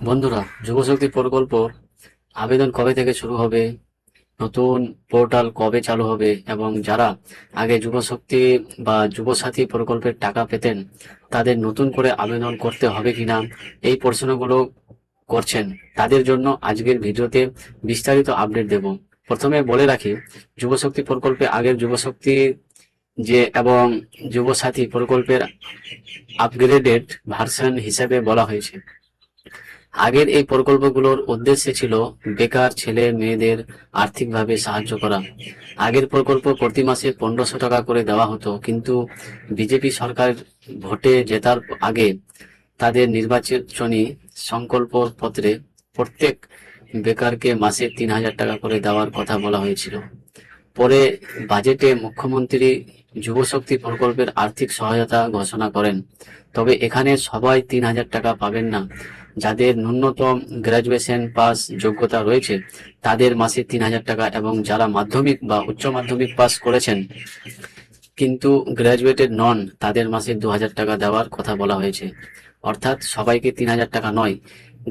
বন্ধুরা, যুবশক্তি প্রকল্প আবেদন কবে থেকে শুরু হবে, নতুন পোর্টাল কবে চালু হবে এবং যারা আগে যুবশক্তি বা যুবসাথী প্রকল্পের টাকা পেতেন তাদের নতুন করে আবেদন করতে হবে কিনা এই প্রশ্নগুলো করছেন, তাদের জন্য আজকের ভিডিওতে বিস্তারিত আপডেট দেব। প্রথমে বলে রাখি, যুবশক্তি প্রকল্পে আগের যুবশক্তি যে এবং যুবসাথী প্রকল্পের আপগ্রেডেড ভার্সন হিসেবে বলা হয়েছে। আগের এই প্রকল্পগুলোর উদ্দেশ্য ছিল বেকার ছেলে মেয়েদের আর্থিকভাবে সাহায্য করা। আগের প্রকল্প প্রতি মাসে 1500 টাকা করে দেওয়া হতো, কিন্তু বিজেপি সরকার ভোটে জেতার আগে তাদের নির্বাচনী সংকল্প পত্রে প্রত্যেক বেকারকে মাসে 3000 টাকা করে দেওয়ার কথা বলা হয়েছিল। পরে বাজেটে মুখ্যমন্ত্রী যুবশক্তি প্রকল্পের আর্থিক সহায়তা ঘোষণা করেন। তবে এখানে সবাই 3000 টাকা পাবেন না। যাদের ন্যূনতম গ্র্যাজুয়েশন পাস যোগ্যতা রয়েছে তাদের মাসে 3000 টাকা, এবং যারা মাধ্যমিক বা উচ্চ মাধ্যমিক পাস করেছেন কিন্তু গ্র্যাজুয়েটেড নন তাদের মাসে 2000 টাকা দেওয়ার কথা বলা হয়েছে। অর্থাৎ সবাইকে 3000 টাকা নয়,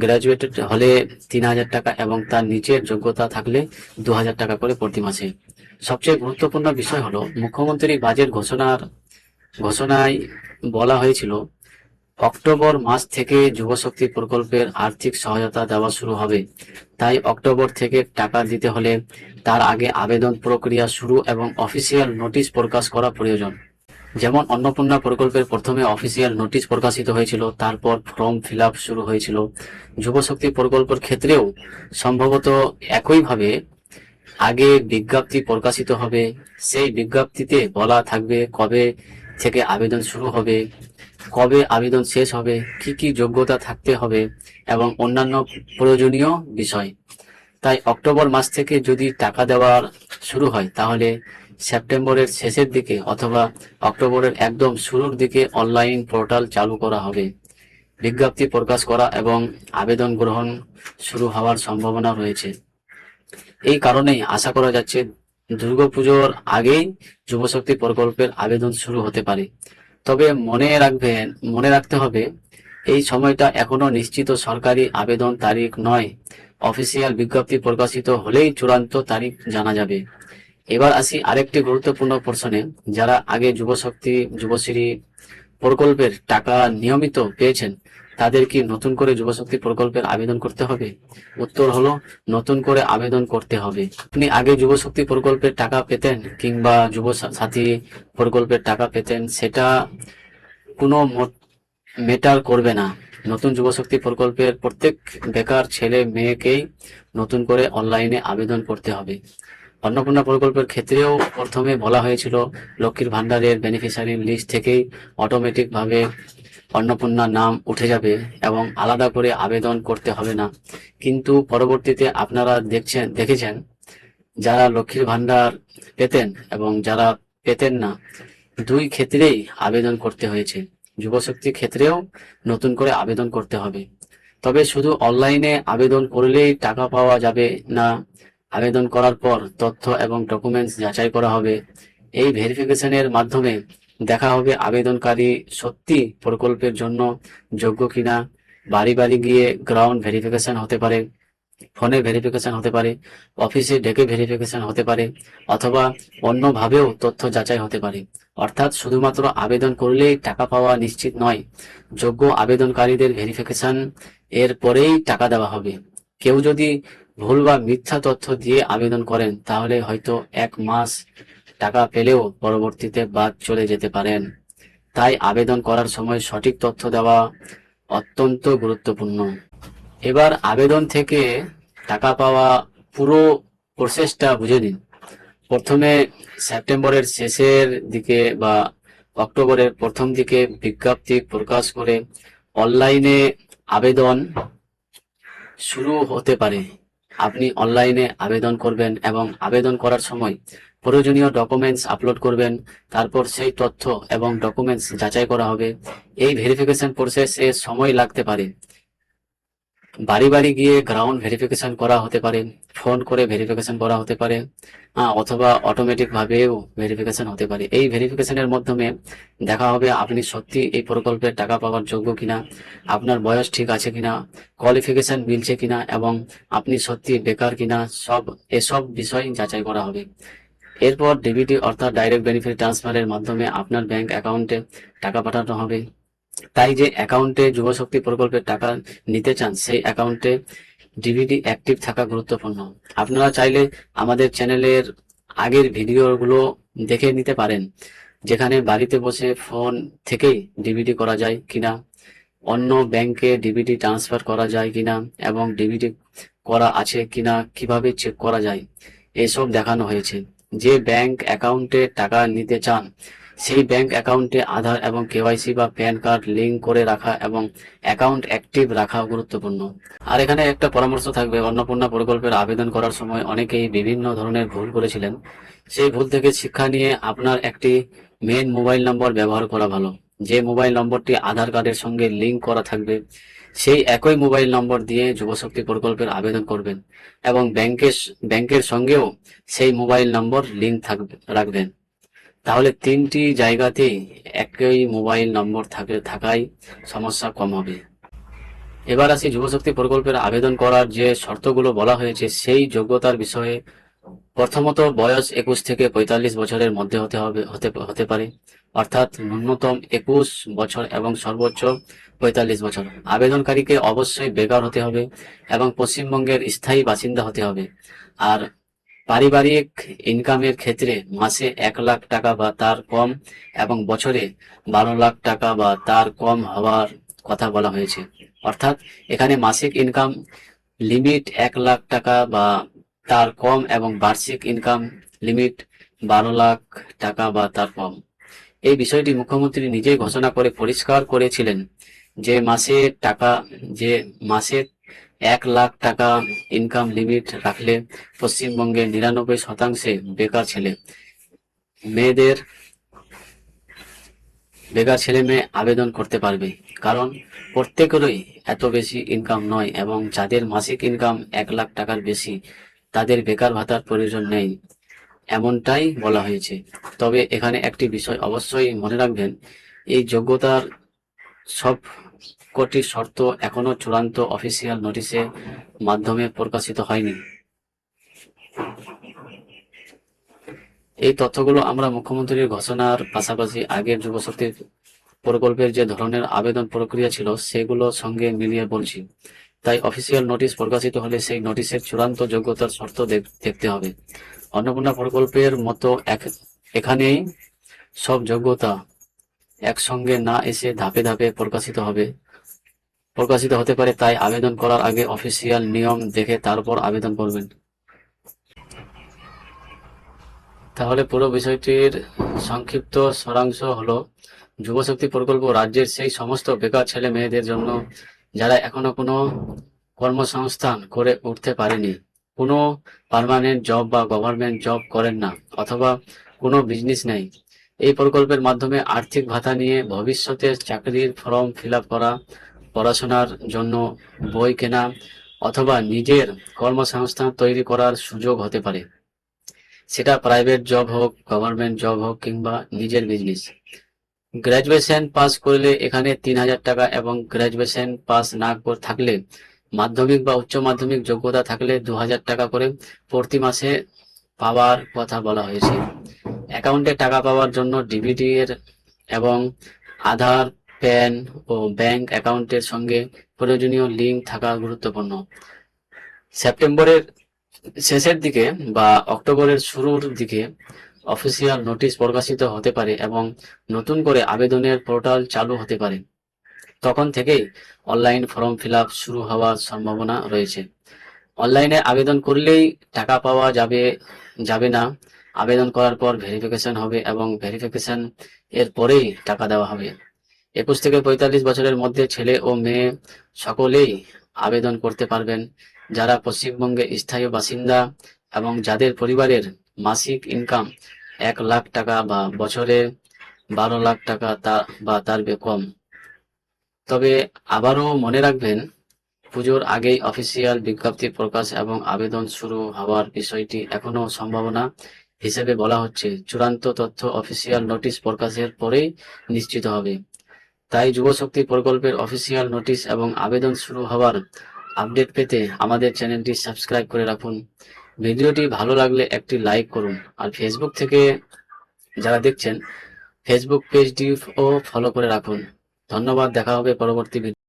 গ্র্যাজুয়েটেড হলে 3000 টাকা এবং তার নিচের যোগ্যতা থাকলে 2000 টাকা করে প্রতি মাসে। সবচেয়ে গুরুত্বপূর্ণ বিষয় হলো, মুখ্যমন্ত্রী বাজেট ঘোষণায় বলা হয়েছিল অক্টোবর মাস থেকে যুবশক্তি প্রকল্পের আর্থিক সহায়তা দেওয়া শুরু হবে। তাই অক্টোবর থেকে টাকা দিতে হলে তার আগে আবেদন প্রক্রিয়া শুরু এবং অফিসিয়াল নোটিশ প্রকাশ করা প্রয়োজন। যেমন অন্নপূর্ণা প্রকল্পের প্রথমে অফিসিয়াল নোটিশ প্রকাশিত হয়েছিল, তারপর ফর্ম ফিল আপ শুরু হয়েছিল। যুবশক্তি প্রকল্পের ক্ষেত্রেও সম্ভবত একইভাবে আগে বিজ্ঞপ্তি প্রকাশিত হবে। সেই বিজ্ঞপ্তিতে বলা থাকবে কবে থেকে আবেদন শুরু হবে, কবে আবেদন শেষ হবে, কি কি যোগ্যতা থাকতে হবে এবং অন্যান্য প্রয়োজনীয় বিষয়। তাই অক্টোবর মাস থেকে যদি টাকা দেওয়া শুরু হয় তাহলে সেপ্টেম্বরের শেষের দিকে অথবা অক্টোবরের একদম শুরুর দিকে অনলাইন পোর্টাল চালু করা হবে। বিজ্ঞপ্তি প্রকাশ করা এবং আবেদন গ্রহণ শুরু হওয়ার সম্ভাবনা রয়েছে। এই কারণেই আশা করা যাচ্ছে দুর্গাপুজোর আগেই যুবশক্তি প্রকল্পের আবেদন শুরু হতে পারে। তবে মনে রাখতে হবে, এই সময়টা এখনো নিশ্চিত সরকারি আবেদন তারিখ নয়। অফিসিয়াল বিজ্ঞপ্তি প্রকাশিত হলেই চূড়ান্ত তারিখ জানা যাবে। এবার আসি আরেকটি গুরুত্বপূর্ণ প্রশ্নে, যারা আগে যুবশক্তি যুবশ্রী প্রকল্পের টাকা নিয়মিত পেয়েছেন তাদের কি নতুন করে যুবশক্তি প্রকল্পের আবেদন করতে হবে? উত্তর হলো, নতুন করে আবেদন করতে হবে। আপনি আগে যুবশক্তি প্রকল্পের টাকা পেতেন কিংবা যুব সাথী প্রকল্পের টাকা পেতেন, সেটা কোনো মেটার করবে না। নতুন যুবশক্তি প্রকল্পের প্রত্যেক বেকার ছেলে মেয়েকেই নতুন করে অনলাইনে আবেদন করতে হবে। অন্নপূর্ণা প্রকল্পের ক্ষেত্রেও প্রথমে বলা হয়েছিল লক্ষ্মীর ভান্ডারের বেনিফিশিয়ারি লিস্ট থেকেই অটোমেটিক ভাবে অন্নপূর্ণার নাম উঠে যাবে এবং আলাদা করে আবেদন করতে হবে না। কিন্তু পরবর্তীতে আপনারা দেখেছেন যারা লক্ষ্মীর ভান্ডার পেতেন এবং যারা পেতেন না, দুই ক্ষেত্রেই আবেদন করতে হয়েছে। যুবশক্তির ক্ষেত্রেও নতুন করে আবেদন করতে হবে। তবে শুধু অনলাইনে আবেদন করলেই টাকা পাওয়া যাবে না। আবেদন করার পর তথ্য এবং ডকুমেন্টস যাচাই করা হবে। এই ভেরিফিকেশনের মাধ্যমে দেখা হবে আবেদনকারী সত্যি প্রকল্পের জন্য যোগ্য কিনা। বাড়ি বাড়ি গিয়ে গ্রাউন্ড ভেরিফিকেশন হতে পারে, ফোনে ভেরিফিকেশন হতে পারে, অফিসে ডেকে ভেরিফিকেশন হতে পারে, অথবা অন্যভাবেও তথ্য যাচাই হতে পারে। অর্থাৎ শুধুমাত্র আবেদন করলেই টাকা পাওয়া নিশ্চিত নয়। যোগ্য আবেদনকারীদের ভেরিফিকেশন এর পরেই টাকা দেওয়া হবে। কেউ যদি ভুল বা মিথ্যা তথ্য দিয়ে আবেদন করেন তাহলে হয়তো 1 মাস টাকা পেলেও পরবর্তীতে বাদ চলে যেতে পারেন। তাই আবেদন করার সময় সঠিক তথ্য দেওয়া অত্যন্ত গুরুত্বপূর্ণ। এবার আবেদন থেকে টাকা পাওয়া পুরো প্রসেসটা বুঝে নিন। প্রথমে সেপ্টেম্বরের শেষের দিকে বা অক্টোবরের প্রথম দিকে বিজ্ঞপ্তি প্রকাশ করে অনলাইনে আবেদন শুরু হতে পারে। আপনি অনলাইনে আবেদন করবেন এবং আবেদন করার সময় প্রয়োজনীয় ডকুমেন্টস আপলোড করবেন। তারপর সেই তথ্য এবং ডকুমেন্টস যাচাই করা হবে। এই ভেরিফিকেশন প্রসেসে সময় লাগতে পারে। বাড়ি বাড়ি গিয়ে গ্রাউন্ড ভেরিফিকেশন করা হতে পারে, ফোন করে ভেরিফিকেশন করা হতে পারে, অথবা অটোমেটিক ভাবেও ভেরিফিকেশন হতে পারে। এই ভেরিফিকেশনের মাধ্যমে দেখা হবে আপনি সত্যি এই প্রকল্পের টাকা পাওয়ার যোগ্য কিনা, আপনার বয়স ঠিক আছে কিনা, কোয়ালিফিকেশন মিলছে কিনা, এবং আপনি সত্যি বেকার কিনা, এসব বিষয় যাচাই করা হবে। এরপর ডিবিটি অর্থাৎ ডাইরেক্ট বেনিফিট ট্রান্সফারের মাধ্যমে আপনার ব্যাংক অ্যাকাউন্টে টাকা পাঠানো হবে। তাই যে অ্যাকাউন্টে যুবশক্তি প্রকল্পের টাকা নিতে চান সেই অ্যাকাউন্টে ডিবিটি অ্যাক্টিভ থাকা গুরুত্বপূর্ণ। আপনারা চাইলে আমাদের চ্যানেলের আগের ভিডিওগুলো দেখে নিতে পারেন, যেখানে বাড়িতে বসে ফোন থেকেই ডিবিটি করা যায় কিনা, অন্য ব্যাংকে ডিবিটি ট্রান্সফার করা যায় কিনা, এবং ডিবিটি করা আছে কিনা কিভাবে চেক করা যায় এসব দেখানো হয়েছে। যে ব্যাংক অ্যাকাউন্টে টাকা নিতে চান সেই ব্যাংক অ্যাকাউন্টে আধার এবং কেওয়াইসি বা প্যান কার্ড লিঙ্ক করে রাখা এবং অ্যাকাউন্ট অ্যাক্টিভ রাখা গুরুত্বপূর্ণ। আর এখানে একটা পরামর্শ থাকবে, অন্নপূর্ণা প্রকল্পের আবেদন করার সময় অনেকেই বিভিন্ন ধরনের ভুল করেছিলেন। সেই ভুল থেকে শিক্ষা নিয়ে আপনার একটি মেন মোবাইল নম্বর ব্যবহার করা ভালো। যে মোবাইল নম্বরটি আধার কার্ডের সঙ্গে লিঙ্ক করা থাকবে সেই একই মোবাইল নম্বর দিয়ে যুবশক্তি প্রকল্পের আবেদন করবেন, এবং ব্যাংকের সঙ্গেও সেই মোবাইল নম্বর লিঙ্ক রাখবেন। তাহলে তিনটি জায়গাতেই একই মোবাইল নম্বর থাকায় সমস্যা কম হবে। এবার আসি যুবশক্তি প্রকল্পের আবেদন করার যে শর্তগুলো বলা হয়েছে সেই যোগ্যতার বিষয়ে। প্রথমত, বয়স 21 থেকে 45 বছরের মধ্যে হতে পারে, অর্থাৎ ন্যূনতম 21 বছর এবং সর্বোচ্চ 45 বছর। আবেদনকারীকে অবশ্যই বেকার হতে হবে এবং পশ্চিমবঙ্গের স্থায়ী বাসিন্দা হতে হবে। আর পারিবারিক ইনকামের ক্ষেত্রে মাসে 1 লাখ টাকা বা তার কম এবং বছরে 12 লাখ টাকা বা তার কম হওয়ার কথা বলা হয়েছে। অর্থাৎ এখানে মাসিক ইনকাম লিমিট 1 লাখ টাকা বা তার কম এবং বার্ষিক ইনকাম লিমিট 12 লাখ টাকা বা তার কম। এই বিষয়টি মুখ্যমন্ত্রী নিজেই ঘোষণা করে পরিষ্কার করেছিলেন যে মাসে 1 লাখ টাকা ইনকাম লিমিট রাখলে পশ্চিমবঙ্গের 99% মেয়েদের বেকার ছেলে মেয়ে আবেদন করতে পারবে, কারণ প্রত্যেকেরই এত বেশি ইনকাম নয়, এবং যাদের মাসিক ইনকাম 1 লাখ টাকার বেশি তাদের বেকার ভাতার প্রয়োজন নেই, এমনটাই বলা হয়েছে। তবে এখানে একটি বিষয় অবশ্যই মনে রাখবেন, এই যোগ্যতার সবকটি শর্ত এখনো চূড়ান্ত অফিসিয়াল নোটিশের মাধ্যমে প্রকাশিত হয়নি। এই তথ্যগুলো আমরা মুখ্যমন্ত্রীর ঘোষণার পাশাপাশি আগের যুবশক্তি প্রকল্পের যে ধরনের আবেদন প্রক্রিয়া ছিল সেগুলোর সঙ্গে মিলিয়ে বলছি। তাই অফিসিয়াল নোটিশ প্রকাশিত হলে সেই নোটিশের চূড়ান্ত যোগ্যতার শর্ত দেখতে হবে। অন্নপূর্ণা প্রকল্পের মতো এখানেই সব যোগ্যতা একসঙ্গে না এসে ধাপে ধাপে প্রকাশিত হতে পারে, তাই আবেদন করার আগে অফিসিয়াল নিয়ম দেখে তারপর আবেদন করবেন। তাহলে পুরো বিষয়টির সংক্ষিপ্ত সারাংশ হলো, যুবশক্তি প্রকল্প রাজ্যের সেই সমস্ত বেকার ছেলে মেয়েদের জন্য যারা এখনো কোনো কর্মসংস্থান করে উঠতে পারেনি, কোনো পার্মানেন্ট জব বা গভর্নমেন্ট জব করেন না, অথবা কোনো বিজনেস নেই। এই প্রকল্পের মাধ্যমে আর্থিক ভাতা নিয়ে ভবিষ্যতে চাকরির ফর্ম ফিল আপ করা, পড়াশোনার জন্য বই কেনা, অথবা নিজের কর্মসংস্থান তৈরি করার সুযোগ হতে পারে। সেটা প্রাইভেট জব হোক, গভর্নমেন্ট জব হোক, কিংবা নিজের বিজনেস। গ্র্যাজুয়েশন পাস করলে এখানে 3,000 টাকা, এবং গ্র্যাজুয়েশন পাস না থাকলে মাধ্যমিক বা উচ্চ মাধ্যমিক যোগ্যতা থাকলে 2,000 টাকা করে প্রতি মাসে পাওয়ার কথা বলা হয়েছে। অ্যাকাউন্টে টাকা পাওয়ার জন্য ডিবিটি এর এবং আধার, প্যান ও ব্যাংক অ্যাকাউন্টের সঙ্গে প্রয়োজনীয় লিঙ্ক থাকা গুরুত্বপূর্ণ। সেপ্টেম্বরের শেষের দিকে বা অক্টোবরের শুরুর দিকে অফিসিয়াল নোটিশ প্রকাশিত হতে পারে এবং নতুন করে আবেদনের পোর্টাল চালু হতে পারে। তখন থেকেই অনলাইন ফর্ম ফিল আপ শুরু হওয়ার সম্ভাবনা রয়েছে। অনলাইনে আবেদন করলেই টাকা পাওয়া যাবে না। আবেদন করার পর ভেরিফিকেশন হবে এবং ভেরিফিকেশন এর পরেই টাকা দেওয়া হবে। 21 থেকে 45 বছরের মধ্যে ছেলে ও মেয়ে সকলেই আবেদন করতে পারবেন, যারা পশ্চিমবঙ্গে স্থায়ী বাসিন্দা এবং যাদের পরিবারের মাসিক ইনকাম 1 লাখ টাকা বা বছরে 12 লাখ টাকা বা তার কম। তবে আবারও মনে রাখবেন, পুজোর আগেই অফিসিয়াল বিজ্ঞপ্তি প্রকাশ এবং আবেদন শুরু হওয়ার বিষয়টি এখনো সম্ভাবনা হিসেবে বলা হচ্ছে। চূড়ান্ত তথ্য অফিসিয়াল নোটিশ প্রকাশের পরেই নিশ্চিত হবে। তাই যুবশক্তি প্রকল্পের অফিসিয়াল নোটিশ এবং আবেদন শুরু হওয়ার আপডেট পেতে আমাদের চ্যানেলটি সাবস্ক্রাইব করে রাখুন। ভিডিওটি ভালো লাগলে একটি লাইক করুন, আর ফেসবুক থেকে যারা দেখছেন ফেসবুক পেজটিও ফলো করে রাখুন। ধন্যবাদ, দেখা হবে পরবর্তী ভিডিও।